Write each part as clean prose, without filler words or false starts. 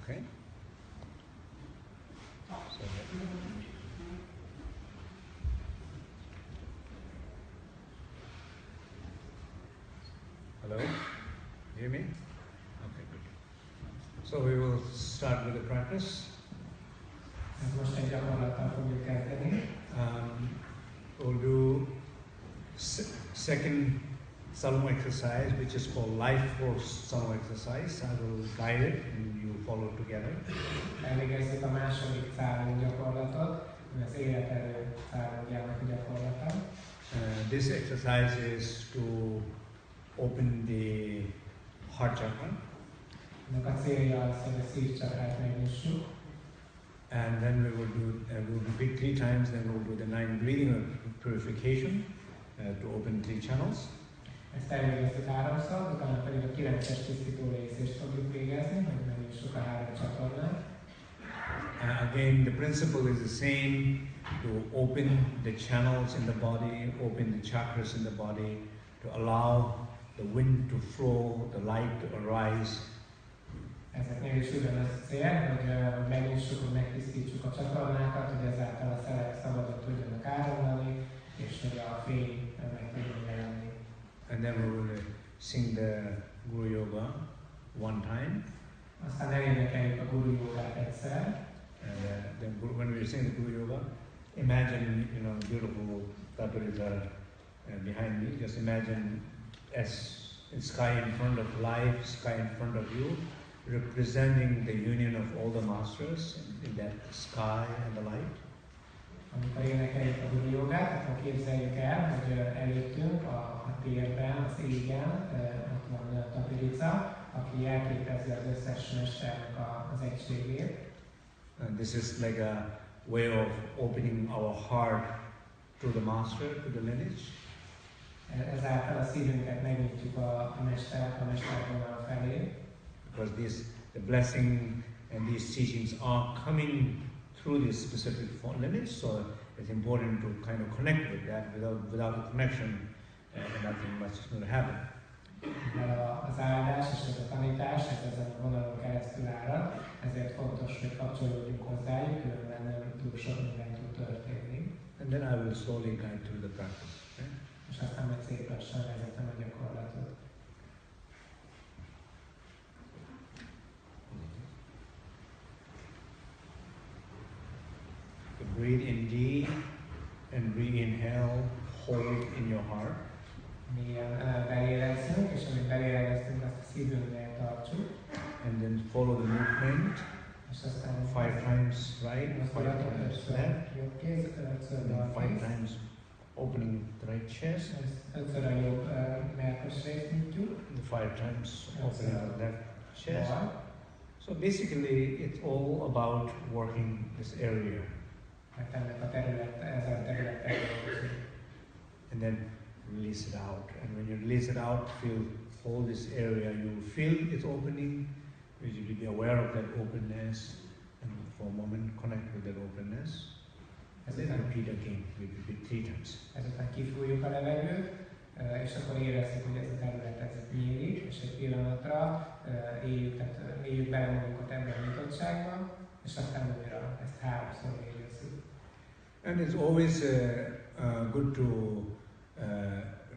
Okay. So, hello? Hear me? Okay, good. So we will start with the practice. We'll do second Salmo exercise, which is called Life Force Salmo exercise. I will guide it and you follow together. Elvégezzük a második szálon gyakorlatot, az életerő szálonjának gyakorlata. This exercise is to open the heart chakra. Ennek a célja az, hogy a szívcsakrát megnyissuk. And then we will do, we'll repeat 3 times, then we'll do the 9 breathing purification to open 3 channels. Ezt elvégezzük 3-szor, utána pedig a 9-es tisztító részést fogjuk végezni, hogy megnyissuk a 3 csatornát. Again, the principle is the same, to open the channels in the body, open the chakras in the body, to allow the wind to flow, the light to arise. Ezeknél is ugyanaz a cél, hogy megnyissuk, hogy megtisztítsuk a csatornákat, hogy ezáltal a szelek szabadon tudjanak áramlani, és hogy a fény meg tudjon jelenni. And then we will sing the Guru Yoga 1 time. Aztán elénekeljük a Guru Yogát egyszer. And then when we sing the Guru Yoga, imagine, beautiful Tattva behind me. Just imagine sky in front of life, sky in front of you, representing the union of all the masters in that sky and the light. Amikor énekeljük a Guru Yogát, akkor képzeljük el, hogy előttünk a térben, az égen, ott van Tapirica, aki jelképezi az összes mesternek az egységét. And this is like a way of opening our heart to the master, to the lineage. Ezáltal a szívünket megnyitjuk a mestervonal felé. Because the blessing and these teachings are coming through this specific lineage, so it's important to kind of connect with that. Without a connection, nothing much is going to happen. Az áldás és ez a tanítás, ez ezen a vonalon keresztül árad, ezért fontos, hogy kapcsolódjunk hozzájuk, különben nem túl sok minden tud történni. And then I will slowly guide through the practice. Okay? És aztán majd szép lassan vezetem a gyakorlatot. Breathe in deep and re-inhale, hold in your heart. Milyen belélegzünk, és amit belélegeztünk, azt a szívünknél tartsuk. And then follow the movement. És aztán 5 times right, 5 times left. Jobb kéz, 5-ször bal And 5 kéz. times opening the right chest. 5-ször a jobb mellkas részt nyitjuk. 5 times opening the left chest. Bal. So basically, it's all about working this area. Mert ennek a terület, ezen a területen dolgozunk. And then release it out. And when you release it out, hold this area. You will feel its opening. You should be aware of that openness. And for a moment, connect with that openness. And then repeat again. We repeat 3 times. Ezután kifújjuk a levegőt, és akkor érezzük, hogy ez a terület ez nyílik, és egy pillanatra éljük bele magunkat ebben a nyitottságban, és aztán újra ezt 3-szor végezzük. And it's always good to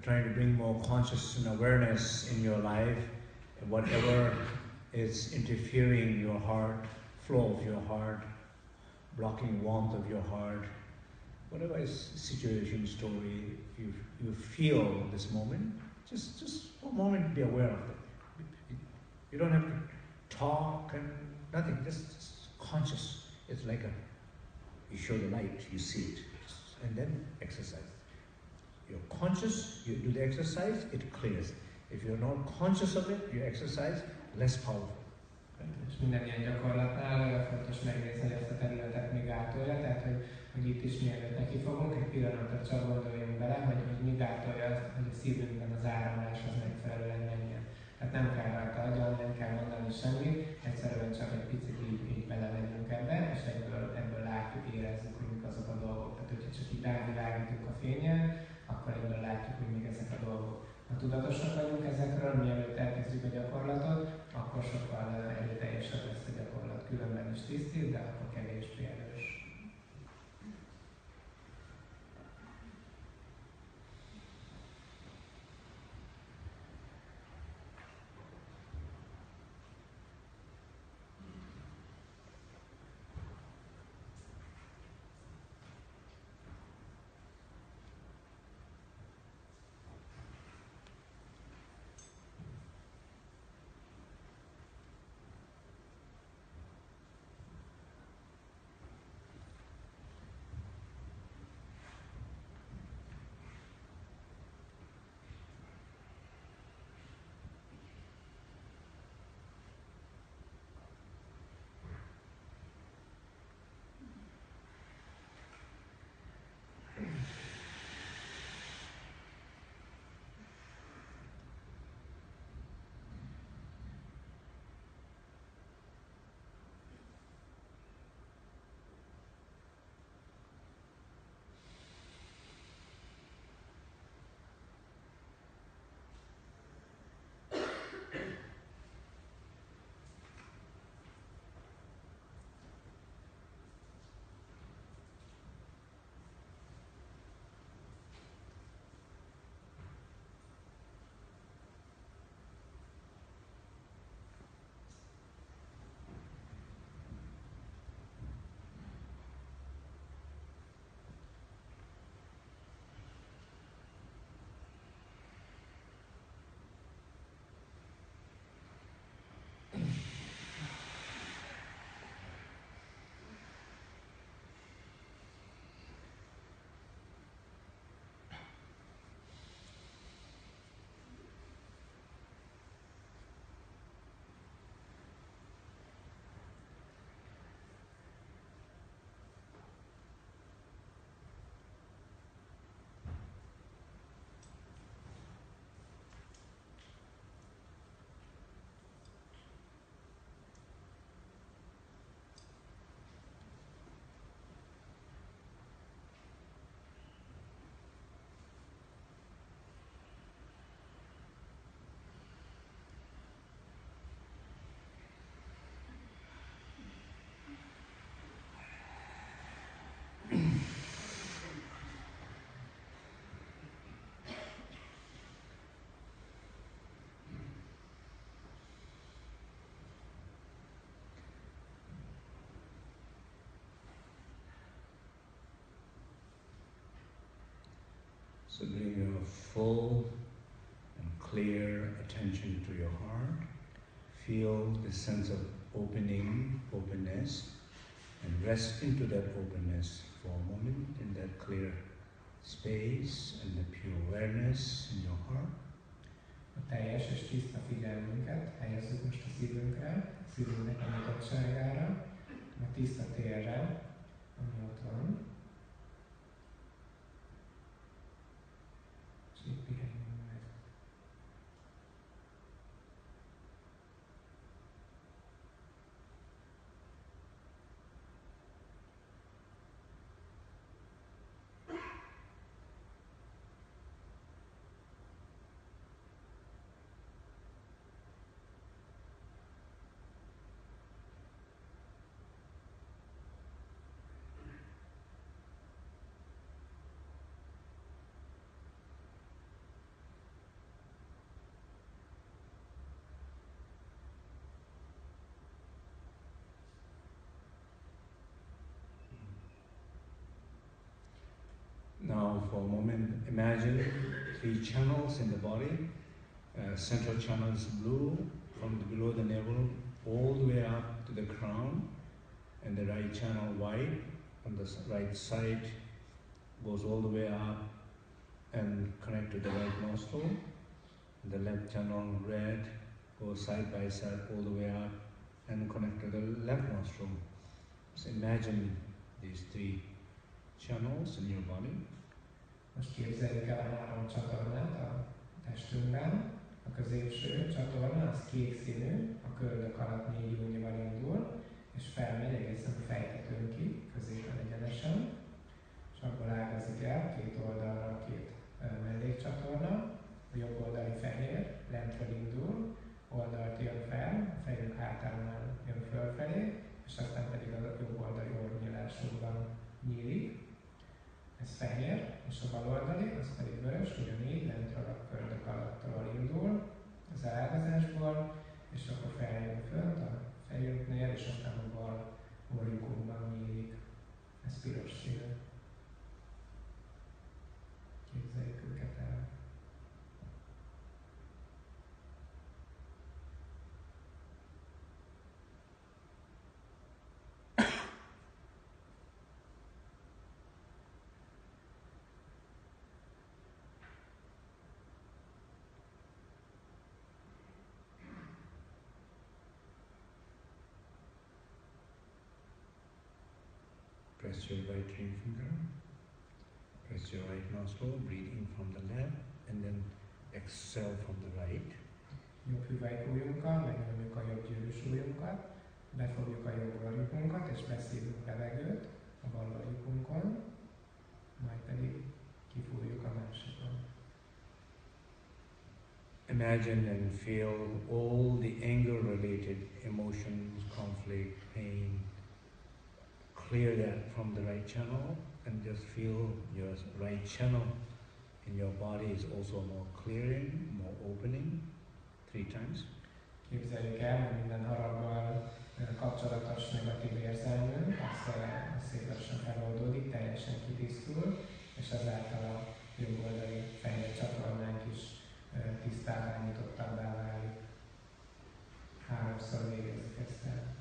try to bring more conscious and awareness in your life. Whatever is interfering your heart, flow of your heart, blocking warmth of your heart, whatever is situation, story, you feel this moment, just for a moment be aware of it. You don't have to talk and nothing, just conscious. It's like you show the light, you see it, and then exercise. You're conscious, you do the exercise, it clears. If you're not conscious of it, you exercise, less powerful. És minden ilyen gyakorlatnál fontos megnézni, hogy ezt a területet mi gátolja, tehát hogy itt is mielőtt neki fogunk, egy pillanatra csak gondoljunk bele, hogy mi gátolja azt, hogy a szívünkben az áramlás az megfelelően menjen. Tehát nem kell rajta agyalni, nem kell mondani semmit, egyszerűen csak egy picit így belemegyünk ebbe, és ebből látjuk, érezzük, hogy mik azok a dolgok. Tehát hogyha csak így rávilágítunk a fényen, akkor ebből látjuk, hogy mik ezek a dolgok. Ha tudatosak vagyunk ezekről, mielőtt elkezdjük a gyakorlatot, akkor sokkal erőteljesebb lesz a gyakorlat So bring your full and clear attention to your heart. Feel the sense of opening, openness, and rest into that openness for a moment in that clear space and the pure awareness in your heart. A teljes és tiszta figyelmünket helyezzük most a szívünkre, a szívünknek a nyitottságára, a tiszta térre, ami ott van. És így pihenjünk meg. Now for a moment, imagine 3 channels in the body. Central channel is blue, from below the navel all the way up to the crown, and the right channel white on the right side goes all the way up and connect to the right nostril. And the left channel red goes side by side all the way up and connect to the left nostril. So imagine these 3 channels in your body. Most képzeljük el a 3 csatornát a testünkben. A középső csatorna az kék színű, a köldök alatt 4 júnival indul, és felmegy egészen a fejtetőnkig, középen egyenesen, és abból ágazik el 2 oldalra 2 mellékcsatorna. A jobb oldali fehér lentről indul, oldalt jön fel, a fejünk hátánál jön fölfelé, és aztán pedig a jobb oldali orrnyílásokban nyílik. Ez fehér, és a bal oldali, az pedig vörös, ugyanígy lentről a köldök alattól indul az ágazásból, és akkor feljön fönt a fejünknél, és aztán a bal orjunkban nyílik. Ez piros színű. Képzeljük őket el. Press your right ring finger, press your right nostril, breathe in from the left, and then exhale from the right. Jobb hüvelykújjunkkal megnyomjuk a jobb gyűrűsúlyunkat, befogjuk a jobb orjukunkat, és beszívunk levegőt a bal orjukunkon, majd pedig kifújjuk a másikon. Imagine and feel all the anger-related emotions, conflict, pain. Clear that from the right channel, and just feel your right channel in your body is also more clearing, more opening, 3 times. Képzeljük el, hogy minden haraggal kapcsolatos negatív érzelmünk, az szép lassan feloldódik, teljesen kitisztul, és ezáltal a jobb oldali fehér csatornánk is tisztábbá, nyitottabbá válik. 3-szor végezzük ezt el.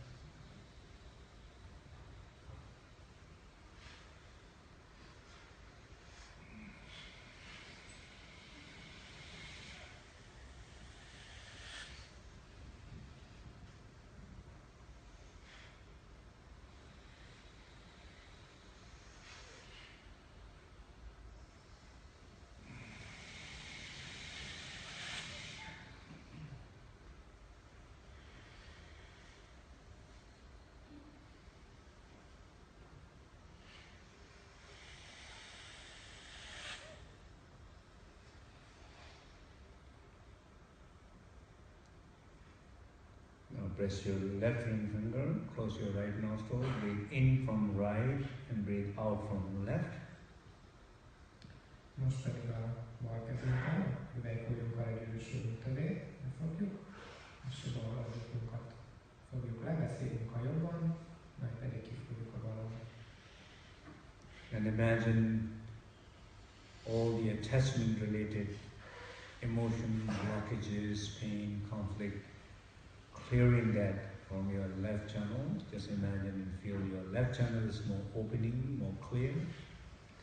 Press your left ring finger, close your right nostril, breathe in from right and breathe out from left. Most pedig a bal kezünkkel, hüvelykújjunkkal a gyűrűsúlyunk tövét befogjuk, és a bal orrunkat fogjuk le, beszélünk a jobban, majd pedig kifújjuk a balon. And imagine all the attachment-related emotion, blockages, pain, conflict, clearing that from your left channel. Just imagine and feel your left channel is more opening, more clear.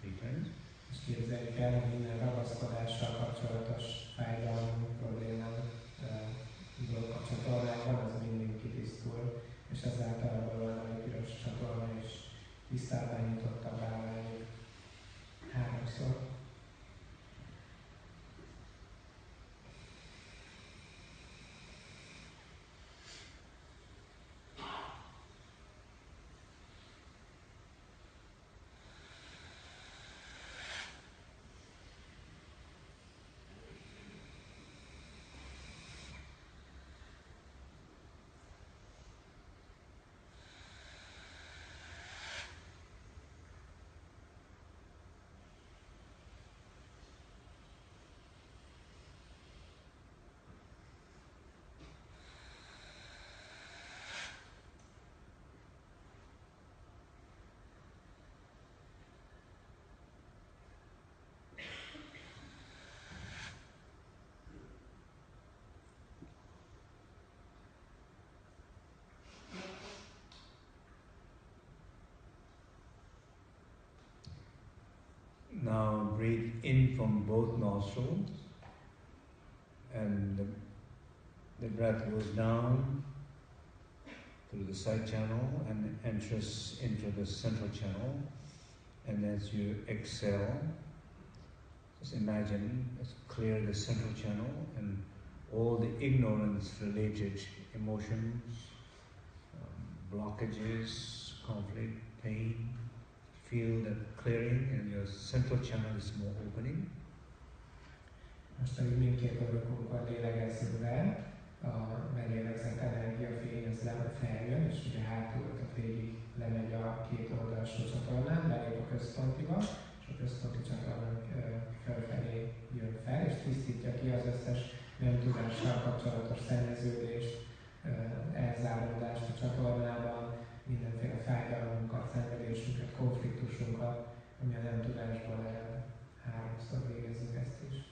3 times. És képzeljük el, hogy minden ragaszkodással kapcsolatos fájdalom, problémám, dolog a csatornában, az mindig kitisztul, és ezáltal a baloldali piros csatorna is tisztábbá, nyitottabbá válik. 3-szor. Now breathe in from both nostrils, and the breath goes down through the side channel and enters into the central channel. And as you exhale, just imagine, let's clear the central channel and all the ignorance-related emotions, blockages, conflict, pain. Feel that clearing and your central channel is more opening. Most pedig mindkét orrunkon lélegezzünk be, a melélegzett energiafény az feljön, és ugye hátulról végig lemegy a két oldalsó csatornán, belép a központiba, és a központi csatornán felfelé jön fel, és tisztítja ki az összes nem tudással kapcsolatos szennyeződést, elzáródást a csatornában, mindenféle fájdalmunkat, szenvedésünket, konfliktusunkat, ami a nem tudásból ered. 3-szor végezzük ezt is.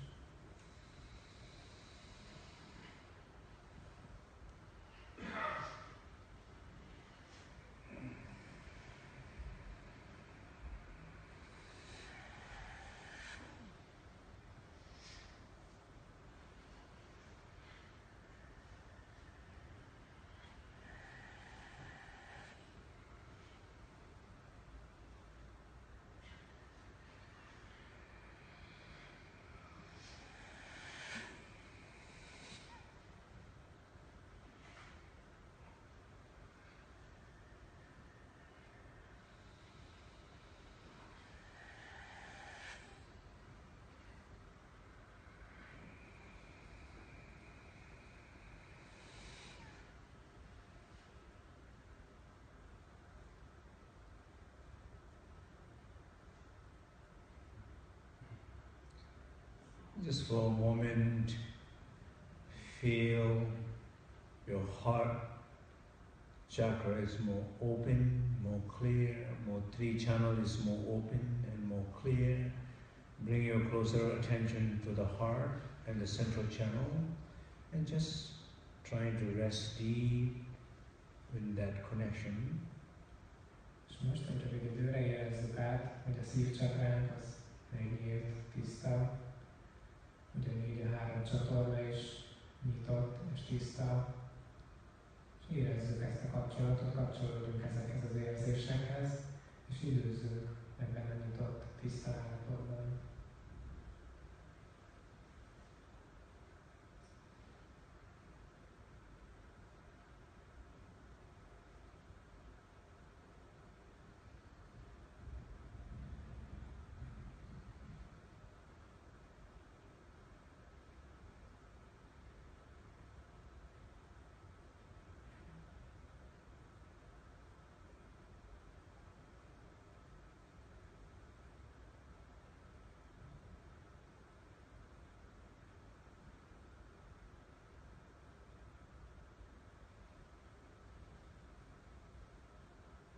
Just for a moment, feel your heart chakra is more open, more clear, more 3 channel is more open and more clear. Bring your closer attention to the heart and the central channel and just trying to rest deep in that connection. És most egy rövid időre érezzük át, hogy a szívcsakránk az megnyílt, tiszta, ugyanígy a 3 csatorna is nyitott és tiszta. És érezzük ezt a kapcsolatot, kapcsolódjunk ezekhez az érzésekhez, és időzzünk ebben a nyitott, tiszta állapotban.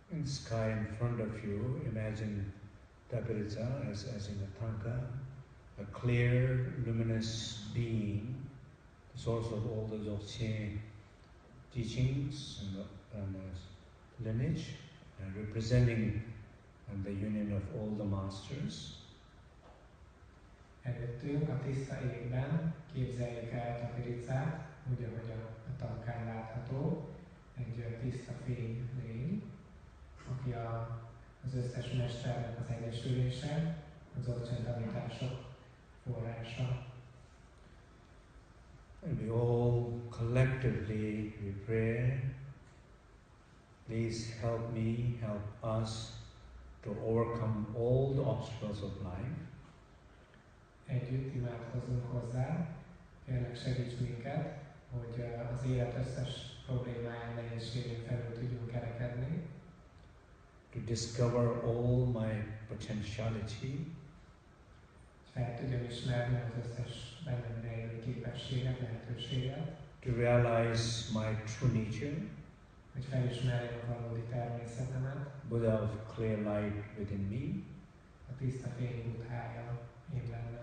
In the sky in front of you, imagine Tapirita as in a tanka, a clear, luminous being, the source of all the Dzogchen teachings and lineage, representing the union of all the masters. Előttünk a tiszta égben képzeljük el Tapiricát, úgy, ahogy a tankán látható, egy tiszta fény lény, aki az összes mesternek az egyesülése, a Dzogchen tanítások forrása. And we all collectively we pray, please help me, help us to overcome all the obstacles of life. Együtt imádkozunk hozzá, kérlek segíts minket, hogy az élet összes problémáján, nehézségén felül tudjunk kerekedni. To discover all my potentiality. Fel tudjam ismerni az összes bennem rejlő képességet, lehetőséget. To realize my true nature. Hogy felismerjem a valódi természetemet. Buddha of clear light within me. A tiszta fény Buddhája én bennem.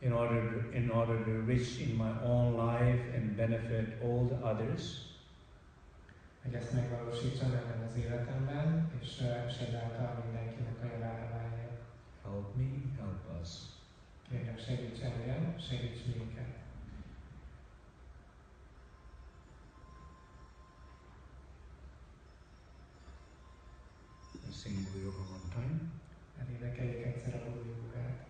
In order to reach in my own life and benefit all the others. Hogy ezt megvalósítsam ebben az életemben, és ezáltal mindenkinek a javára váljak. Help me, help us. Kérlek, segíts engem, segíts minket. Let's sing Guru Yoga one time. Elénekeljük egyszer a Guru Yogát.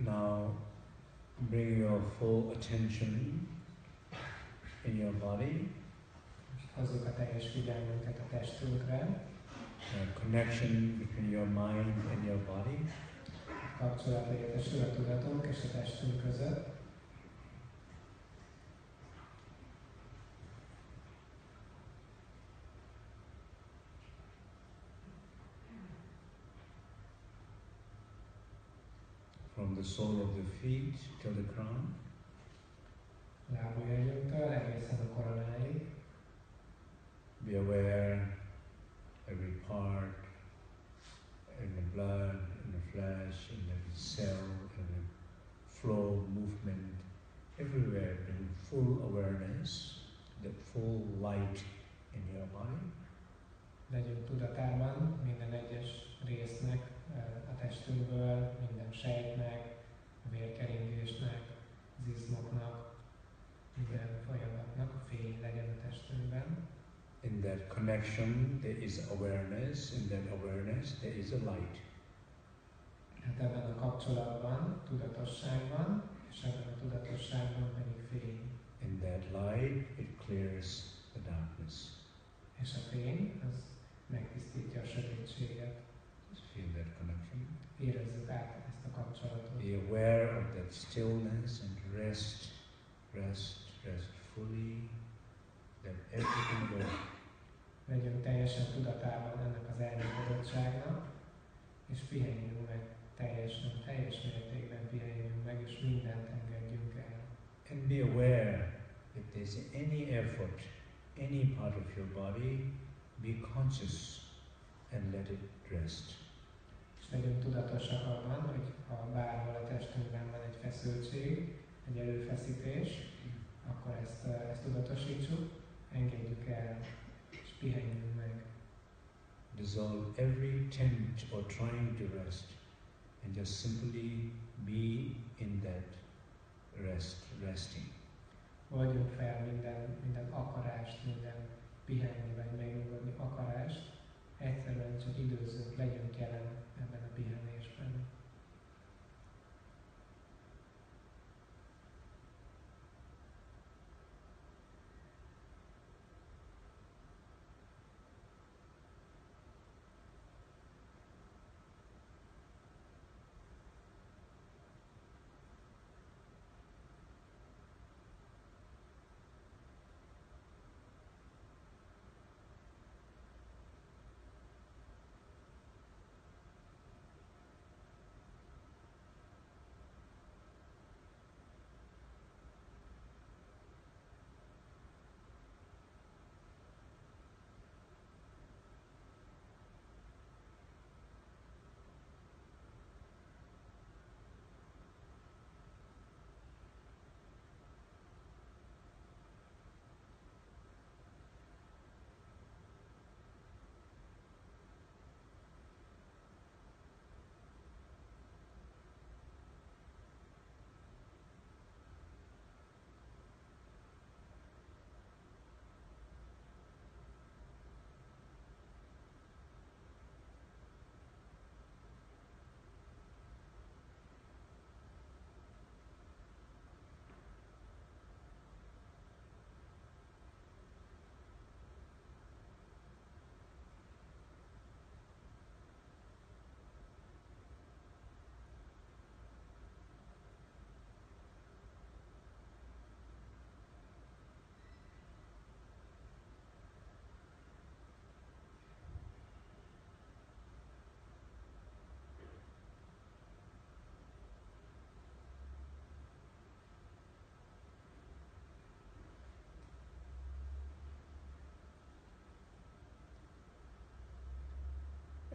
Now bring your full attention in your body. Hozzuk a teljes figyelmünket a testünkre. Connection between your mind and your body. Kapcsolat létesül a tudatunk és a testünk között. From the sole of the feet till the crown. Lábujjainktól egészen a koronáig. Be aware every part, in the blood, in the flesh, in the cell, in the flow, movement, everywhere. Bring full awareness, the full light in your body. Legyünk tudatában minden egyes résznek a testünkből, minden sejtnek, a vérkeringésnek, az izmoknak, minden folyamatnak a fény legyen a testünkben. In that connection connection, there is awareness. In that awareness, there is a light. Hát ebben a kapcsolatban tudatosság van, és ebben a tudatosságban pedig fény. In that light, it clears the darkness. És a fény az megtisztítja a sötétséget. Just feel that connection. Érezzük át ezt a kapcsolatot. Be aware of that stillness and rest, rest, rest fully. Let everything go. Legyünk teljesen tudatában ennek az elnyugodottságnak, és pihenjünk meg teljes mértékben pihenjünk meg, és mindent engedjünk el. And be aware if there's any effort, any part of your body, be conscious and let it rest. És legyünk tudatosak abban, hogy ha bárhol a testünkben van egy feszültség, egy erőfeszítés, akkor ezt tudatosítsuk, engedjük el, és pihenjünk meg. Dissolve every attempt or trying to rest and just simply be in that resting. Oldjunk fel minden akarást, minden pihenni vagy megnyugodni akarást, egyszerűen csak időzzünk, legyünk jelen ebben a pihenésben.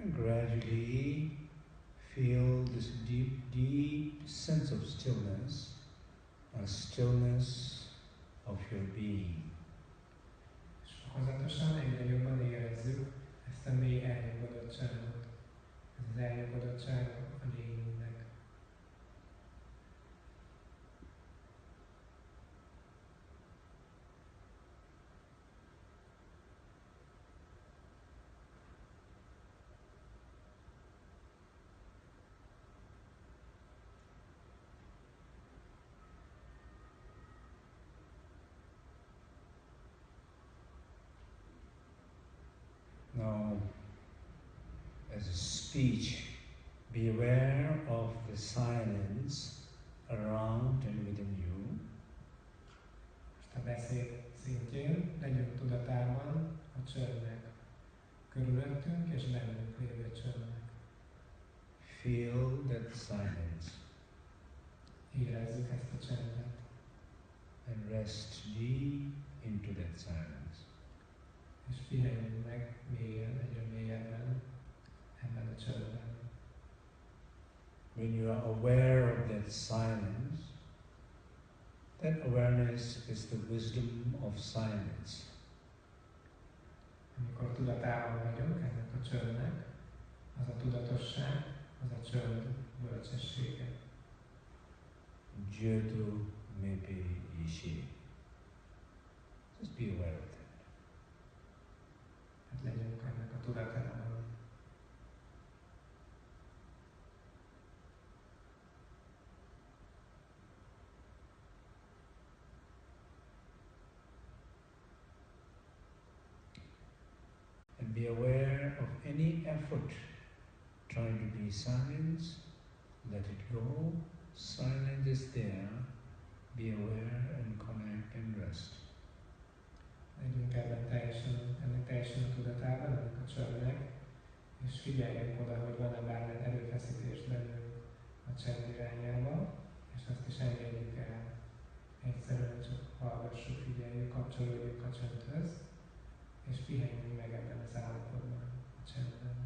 And gradually feel this deep, deep sense of stillness, a stillness of your being. És fokozatosan egyre jobban érezzük ezt a mély elnyugodottságot. Ez az elnyugodottság a lényünknek. Now, as a speech, be aware of the silence around and within you. Most a beszéd szintjén legyünk tudatában a csöndnek, körülöttünk és bennünk lévő csöndnek. Feel that silence. Érezzük ezt a csendet. And rest deep into that silence. És pihenjünk meg mélyen, egyre mélyebben ebben a csöndben. When you are aware of that silence, that awareness is the wisdom of silence. Amikor tudatában vagyunk ennek a csöndnek, az a tudatosság, az a csönd bölcsessége. Jyotu mepe ishi. Just be aware of that. tudatában. And be aware of any effort trying to be silent, let it go. Silence is there. Be aware and connect and rest. Legyünk ennek teljesen a tudatában, ennek a csöndnek, és figyeljünk oda, hogy van-e bármilyen erőfeszítés bennünk a csend irányába, és azt is engedjük el. Egyszerűen csak hallgassuk, figyeljük, kapcsolódjunk a csendhöz, és pihenjünk meg ebben az állapotban, a csendben.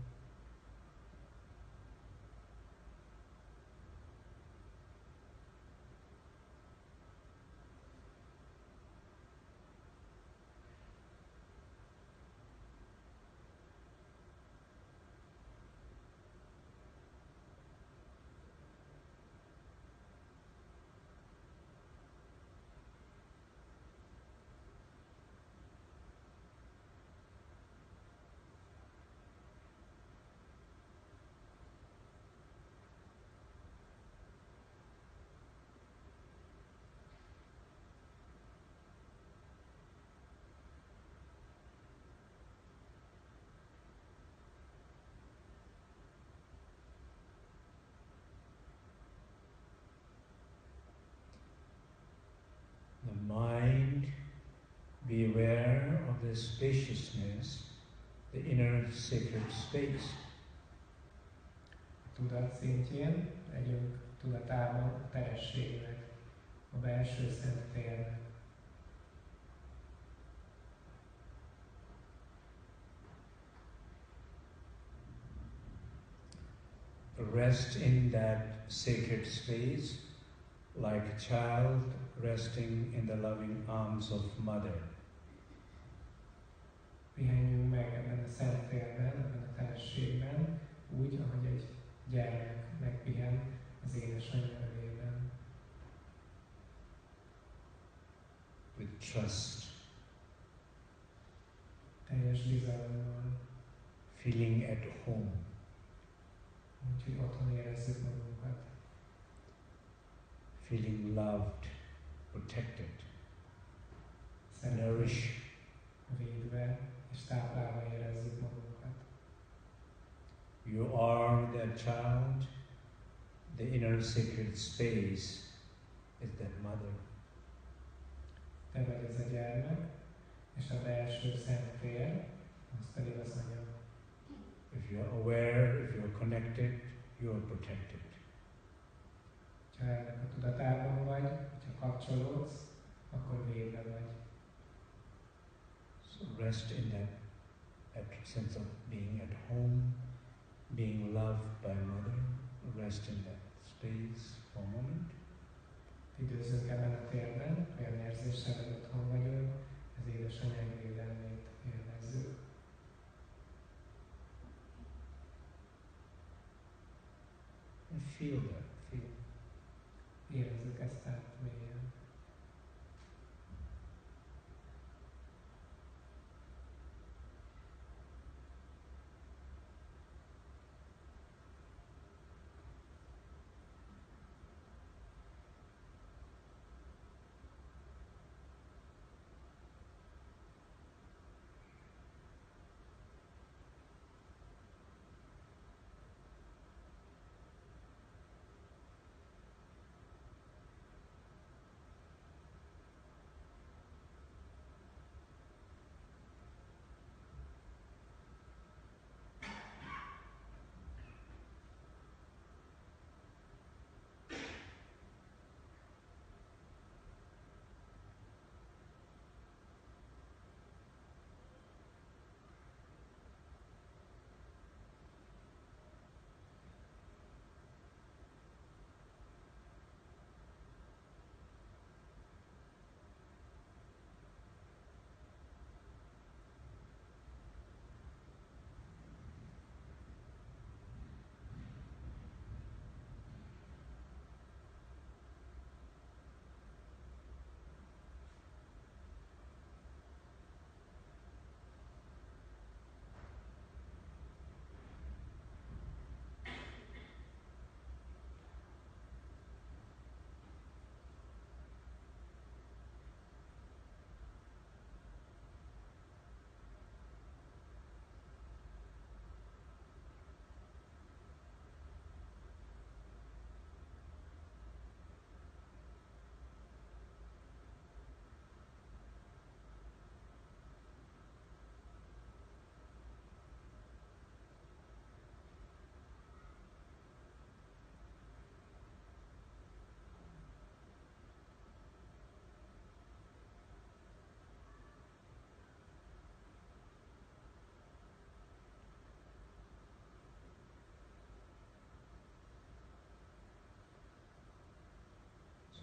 The mind, be aware of the spaciousness, the inner sacred space. A tudat szintjén legyünk tudatában a terességnek, a belső szent térnek. Rest in that sacred space like a child resting in the loving arms of mother. Pihenjünk meg ebben a szent térben, ebben a terességben, úgy, ahogy egy gyermek megpihen az édesanyja ölében. With trust. Teljes bizalommal. Feeling at home. Úgyhogy otthon érezzük magunkat. Feeling loved, protected, Szeretve, nourished. védve és táplálva érezzük magunkat. You are that child, the inner sacred space is that mother. Te vagy ez a gyermek, és a belső szent tér, az pedig az anya. If you're aware, if you're connected, you're protected. Ha ennek a tudatában vagy, ha kapcsolódsz, akkor védve vagy. So rest in that sense of being at home, being loved by mother. Rest in that space for a moment. Időzünk ebben a térben, olyan érzéssel, hogy otthon vagyunk, az édesanyánk védelmét élvezzük. And feel that, feel. Érezzük ezt át mélyen.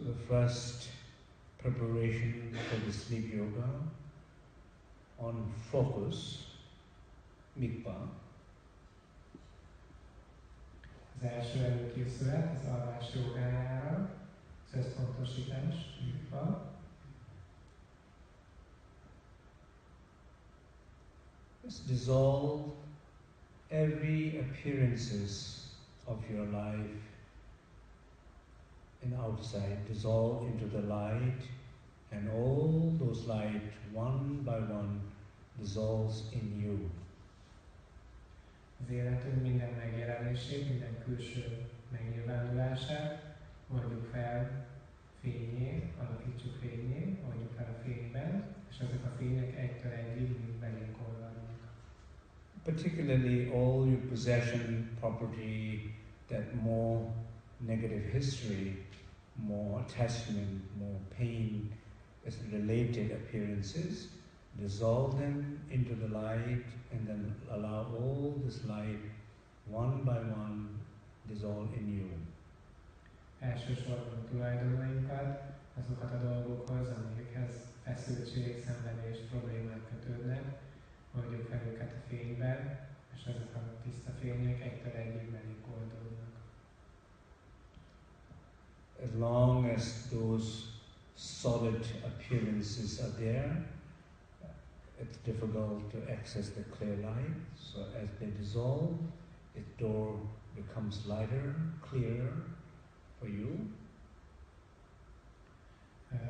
So the first preparation for the sleep yoga on focus, mikpa. Az első előkészület az alvás jogájára, az összpontosítás, mikpa. Just dissolve every appearances of your life and outside. Dissolve into the light, and all those light, one by one, dissolves in you. Az életünk minden megjelenését, minden külső megnyilvánulását oldjuk fel fényé, alakítsuk fényé, oldjuk fel a fényben, és ezek a fények egytől egyig mind belénk olvadnak. Particularly all your possession, property, that more negative history, more attachment, more pain, as related appearances, dissolve them into the light and then allow all this light, one by one, dissolve in you. Elsősorban a tulajdonainkat, azokat a dolgokhoz, amikhez feszültség, szenvedés, problémák kötődnek, oldjuk fel őket a fényben, és ezek a tiszta fények egytől egyig belénk oldódnak. As long as those solid appearances are there, it's difficult to access the clear light. So as they dissolve, the door becomes lighter, clearer for you.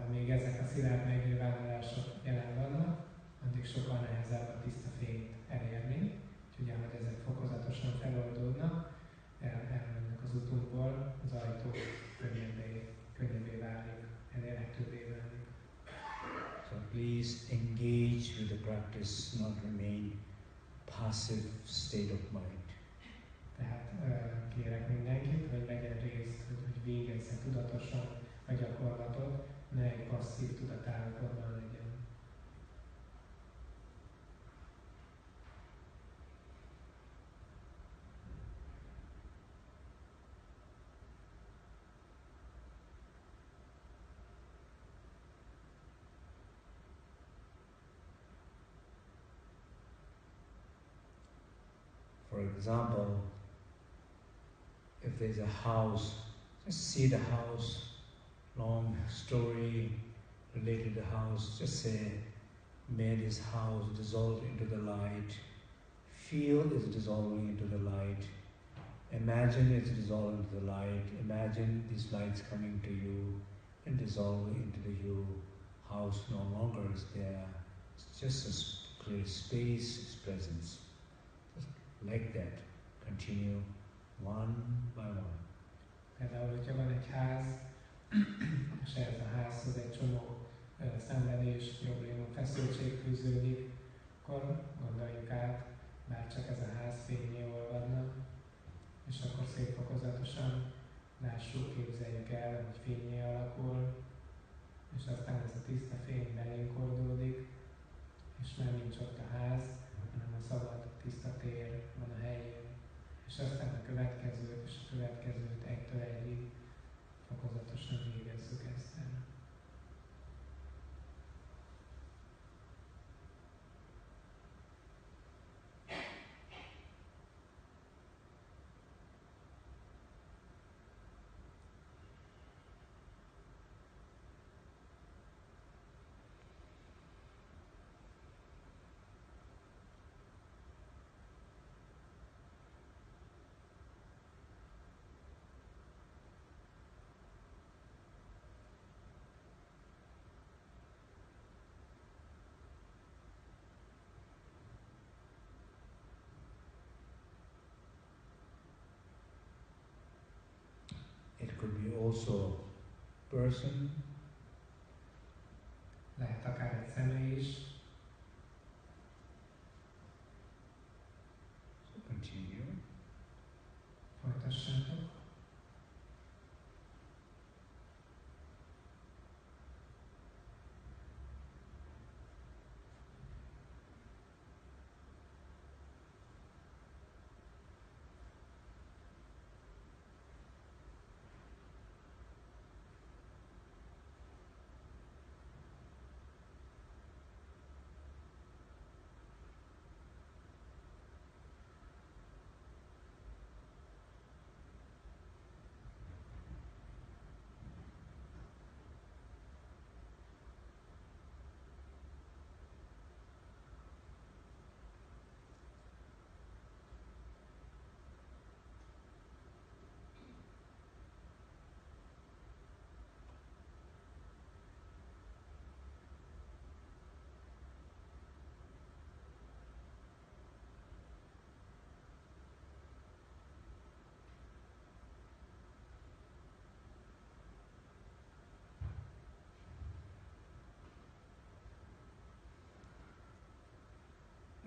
Amíg ezek a szilárd megnyilvánulások jelen vannak, addig sokkal nehezebb a tiszta fényt elérni. Úgyhogy ahogy ezek fokozatosan feloldódnak, elmennek az utunkból, az ajtó könnyebbé válik, elérhetőbbé válik. So please engage with the practice, not remain passive state of mind. Tehát kérek mindenkit, hogy vegyen részt, hogy végezze tudatosan a gyakorlatot, ne egy passzív tudatállapotban legyen. For example, if there's a house, just see the house, long story related to the house, just say, may this house dissolve into the light, feel it's dissolving into the light, imagine it's dissolving into the light, imagine these lights coming to you and dissolving into the you. House no longer is there, it's just a clear space, it's presence. Like that, continue one by one. Például, hogyha van egy ház, és ehhez a házhoz egy csomó szenvedés, probléma, feszültség fűződik, akkor gondoljuk át, bár csak ez a ház fényé olvadna, és akkor szép fokozatosan lássuk, képzeljük el, hogy fényé alakul, és aztán ez a tiszta fény belénk oldódik, és már nincs ott a ház, hanem a szabad, tiszta tér van a helyén, és aztán a következőt és a következőt egytől egyig fokozatosan végezzük ezt el. It could be also person, Lehet akár egy személy is, so continue. folytassátok.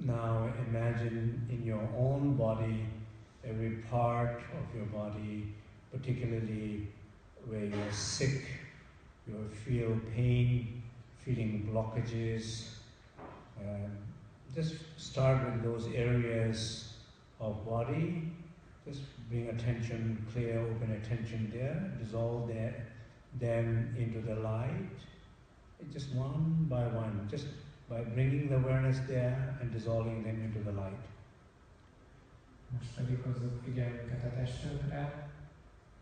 Now imagine in your own body, every part of your body, particularly where you're sick, you feel pain, feeling blockages. Just start with those areas of body. Just bring attention, clear, open attention there. Dissolve them into the light. Just one by one, just by bringing the awareness there and dissolving them into the light. Most pedig hozzuk figyelmünket a testünkre,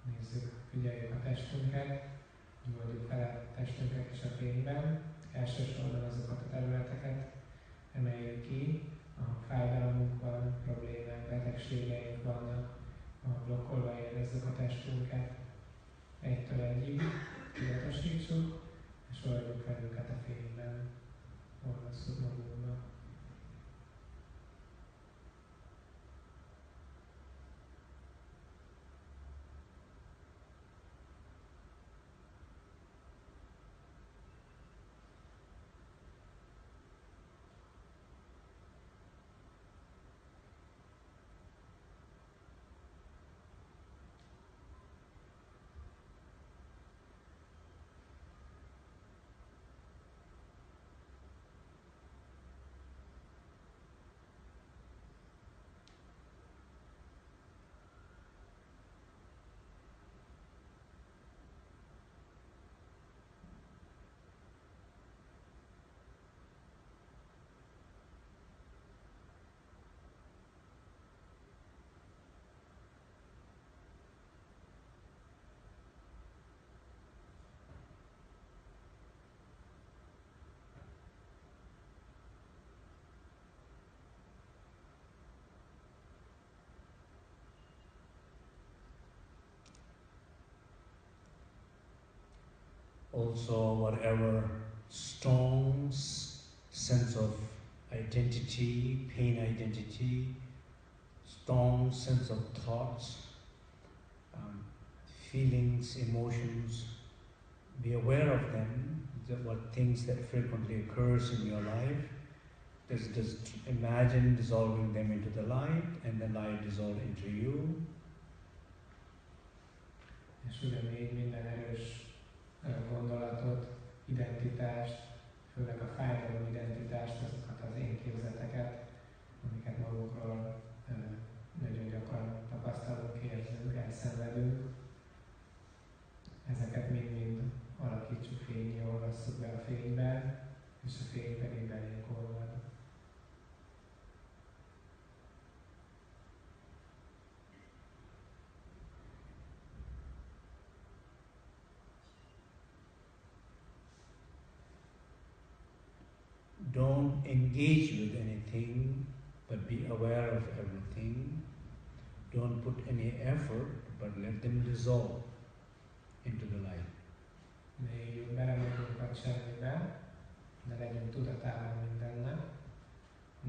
nézzük, figyeljük a testünket, nyugodjuk fel a testünket is a fényben. Elsősorban azokat a területeket emeljük ki, ahol fájdalmunk van, problémák, betegségeink vannak, ahol blokkolva érezzük a testünket. Egytől egyig tudatosítsuk, és oldjuk fel őket a fényben, olvasszuk magunkba. Also, whatever strong sense of identity, pain identity, strong sense of thoughts, feelings, emotions, be aware of them, what things that frequently occurs in your life. Just imagine dissolving them into the light and the light dissolve into you. És ugyanígy minden erős gondolatot, identitást, főleg a fájdalom identitást, azokat az én képzeteket, amiket magukról nagyon gyakran tapasztalunk, érzünk, elszenvedünk. Ezeket mind-mind alakítsuk fényé, olvasszuk be a fényben, és a fény pedig belénk olvad. Don't engage with anything, but be aware of everything. Don't put any effort, but let them dissolve into the light. Ne éljünk bele magunkat semmibe, de legyünk tudatában mindennek.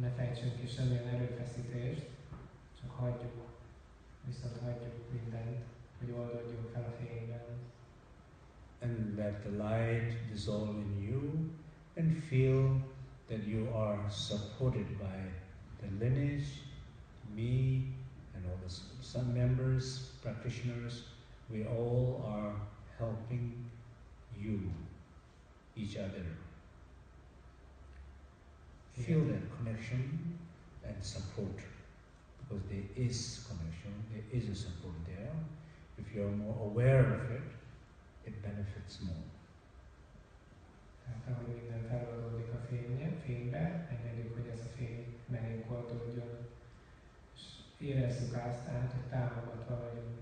Ne fejtsünk ki semmilyen erőfeszítést, csak hagyjuk, viszont hagyjuk mindent, hogy oldódjunk fel a fényben. And let the light dissolve in you and feel that you are supported by the lineage, me, and all the some members, practitioners. We all are helping you, each other. Feel that connection and support, because there is connection, there is a support there. If you are more aware of it, it benefits more. Tehát ahogy minden feloldódik a fénybe, engedjük, hogy ez a fény merénk oldódjon, és érezzük azt át, hogy támogatva vagyunk,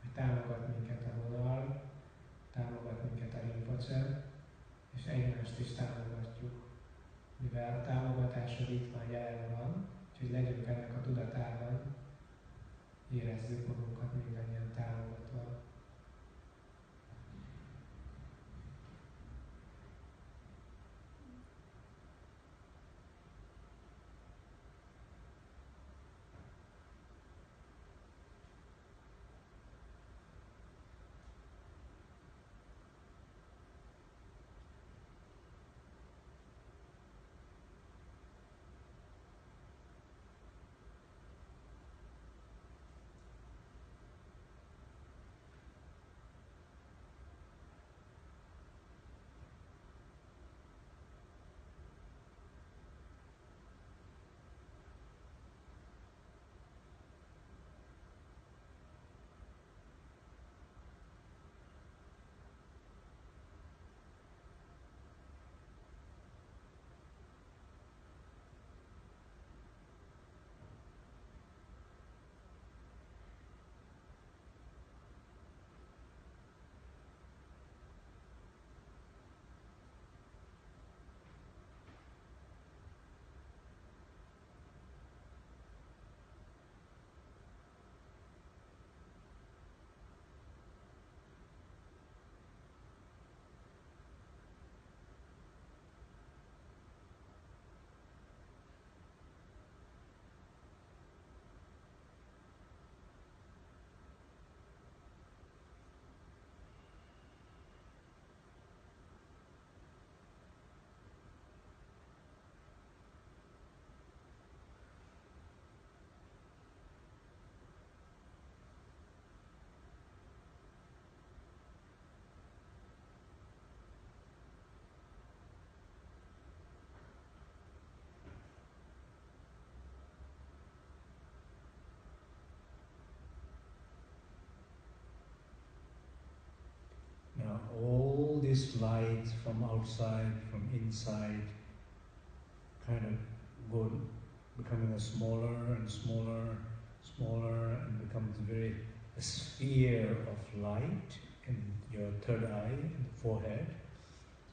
hogy támogat minket a vonal, támogat minket a Rinpoche, és egymást is támogatjuk. Mivel a támogatás itt már jelen van, úgyhogy legyünk ennek a tudatában, érezzük magunkat mindannyian támogatva. light from outside, from inside, kind of becoming a smaller and smaller, smaller, and becomes a sphere of light in your third eye, in the forehead.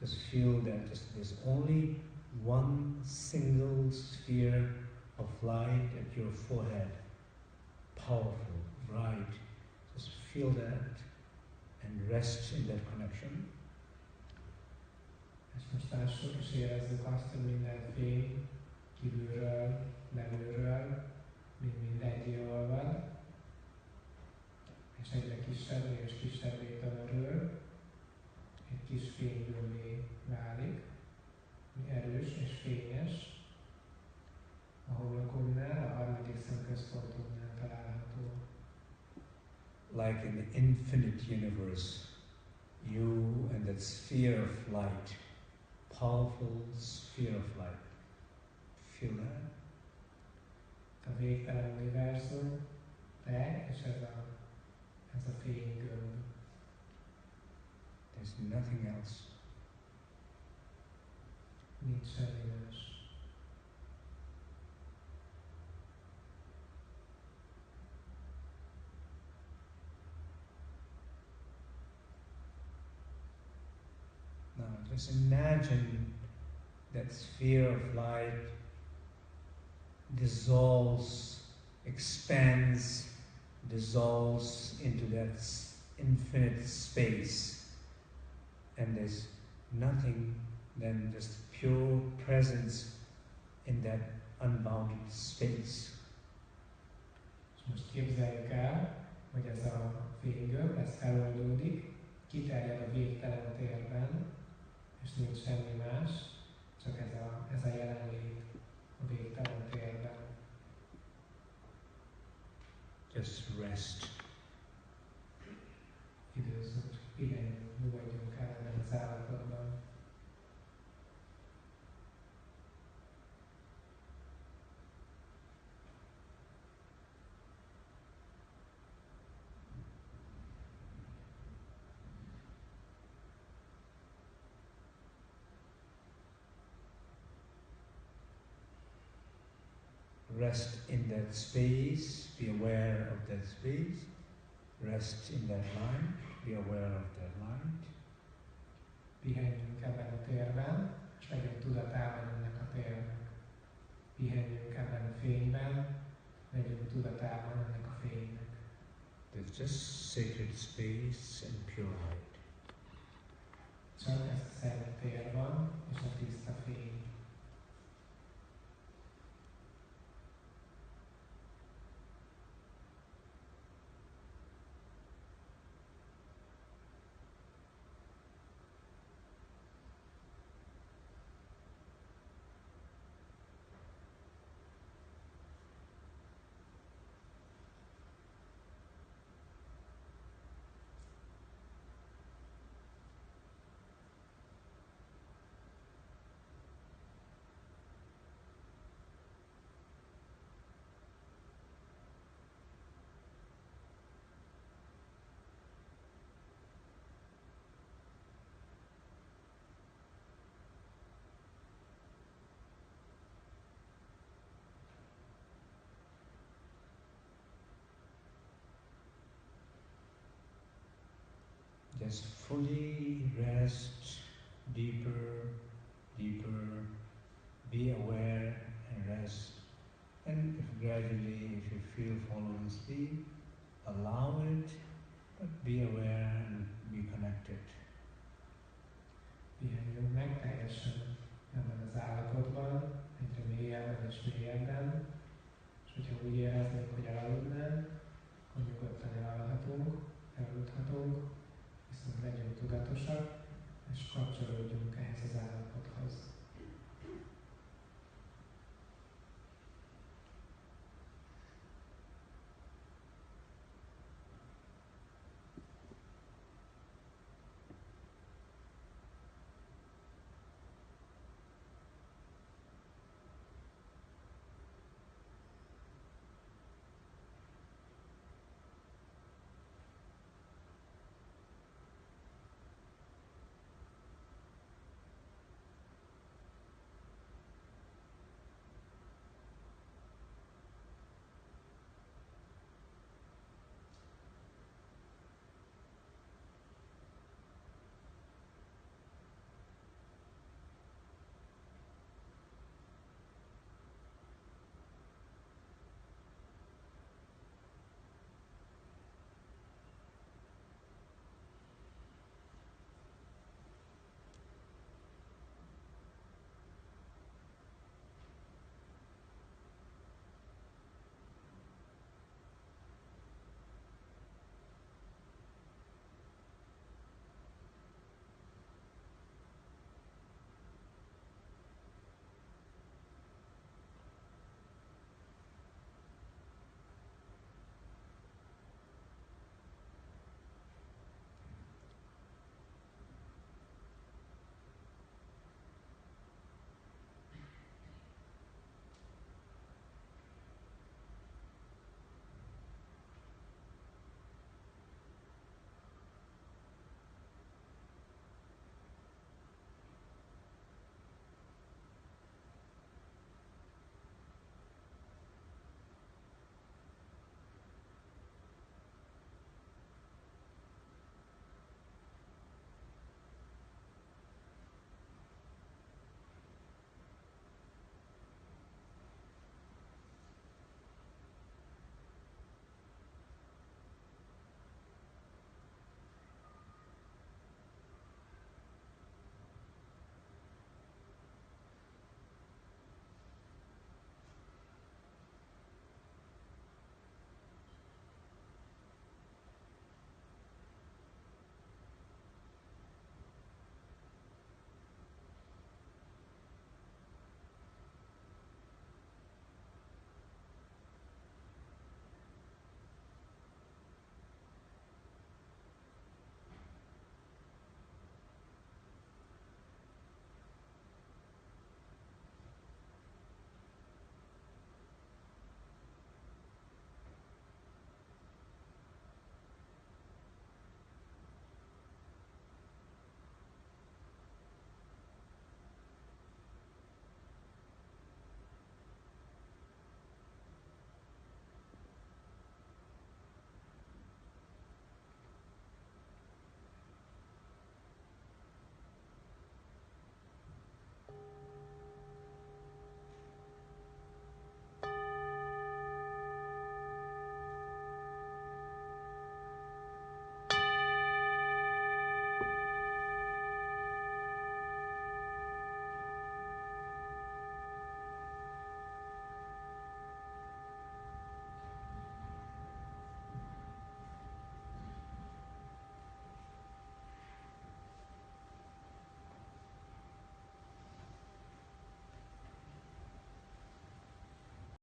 Just feel that there's only one single sphere of light at your forehead. Powerful, bright. Just feel that and rest in that connection. És most lássuk és érezzük azt, hogy minden fény kívülről, belülről, mind egyé olvad, és egyre kisebbé és kisebbé tömörül, egy kis fénygömbé válik, erős és fényes, a homlokunknál, a harmadik szemközpontunknál található. Like in the infinite universe, you and that sphere of light, powerful sphere of light. Feel that? A végtelen univerzum, te és ez a fénygömb. There's nothing else. Nincs semmi más. Now just imagine that sphere of light dissolves, expands, dissolves into that infinite space, and there's nothing than just pure presence in that unbounded space. És most képzeljük el, hogy ez a fénygömb, ez feloldódik, kiterjed a végtelen térben, és nincs semmi más, csak ez a jelenlét a végtelen térben. Just rest. Időzzünk, pihenjünk, nyugodjunk el ebben az állapotban. Rest in that space, be aware of that space. Rest in that light, be aware of that light. Pihenjünk ebben a térben, és legyünk tudatában ennek a térnek. Pihenjünk ebben a fényben, legyünk tudatában ennek a fénynek. There's just sacred space and pure light. Csak ez a szent tér van, és a tiszta fény. Just fully rest, deeper, deeper, be aware and rest. And if gradually, if you feel falling asleep, allow it, but be aware and be connected. Pihenjünk meg teljesen ebben az állapotban, egyre mélyebben és mélyebben, és hogyha úgy éreznénk, hogy elaludnánk, akkor nyugodtan elaludhatunk, viszont legyünk tudatosak, és kapcsolódjunk